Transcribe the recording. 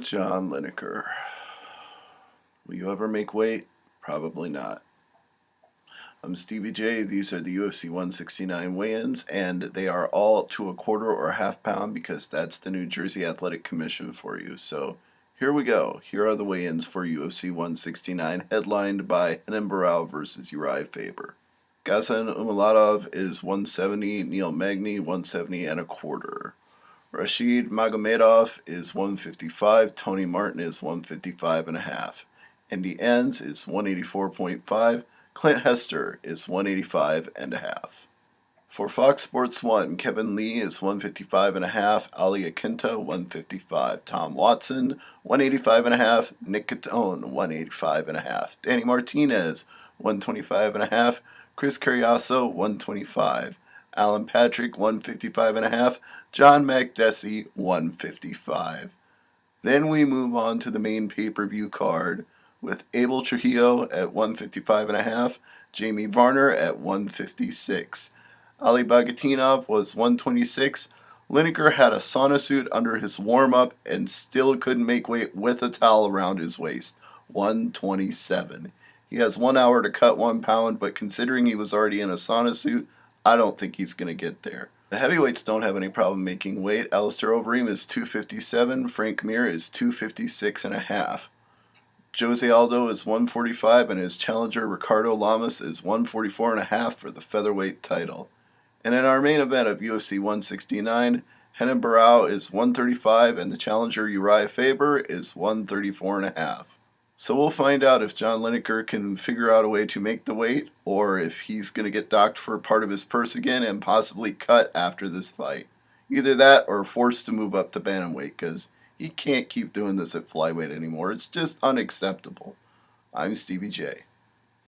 John Lineker. Will you ever make weight? Probably not. I'm Stevie J. These are the UFC 169 weigh-ins, and they are all to a quarter or half pound because that's the New Jersey Athletic Commission for you. So here we go. Here are the weigh-ins for UFC 169, headlined by Renan Barão versus Uriah Faber. Gazan Umalatov is 170, Neil Magny 170 and a quarter. Rashid Magomedov is 155, Tony Martin is 155 and a half. Andy Enns is 184.5, Clint Hester is 185 and a half. For Fox Sports 1, Kevin Lee is 155 and a half, Ali Akinta 155, Tom Watson 185 and a half, Nick Catone 185 and a half, Danny Martinez 125 and a half, Chris Carriasso 125, Alan Patrick 155 and a half, John Makdessi 155. Then we move on to the main pay-per-view card with Abel Trujillo at 155 and a half, Jamie Varner at 156. Ali Bagatinov was 126. Lineker had a sauna suit under his warm-up and still couldn't make weight with a towel around his waist. 127. He has 1 hour to cut 1 pound, but considering he was already in a sauna suit, I don't think he's going to get there. The heavyweights don't have any problem making weight. Alistair Overeem is 257. Frank Mir is 256 and a half. Jose Aldo is 145, and his challenger Ricardo Lamas is 144 and a half for the featherweight title. And in our main event of UFC 169, Renan Barão is 135, and the challenger Uriah Faber is 134 and a half. So we'll find out if John Lineker can figure out a way to make the weight, or if he's going to get docked for part of his purse again and possibly cut after this fight. Either that or forced to move up to bantamweight, because he can't keep doing this at flyweight anymore. It's just unacceptable. I'm Stevie J.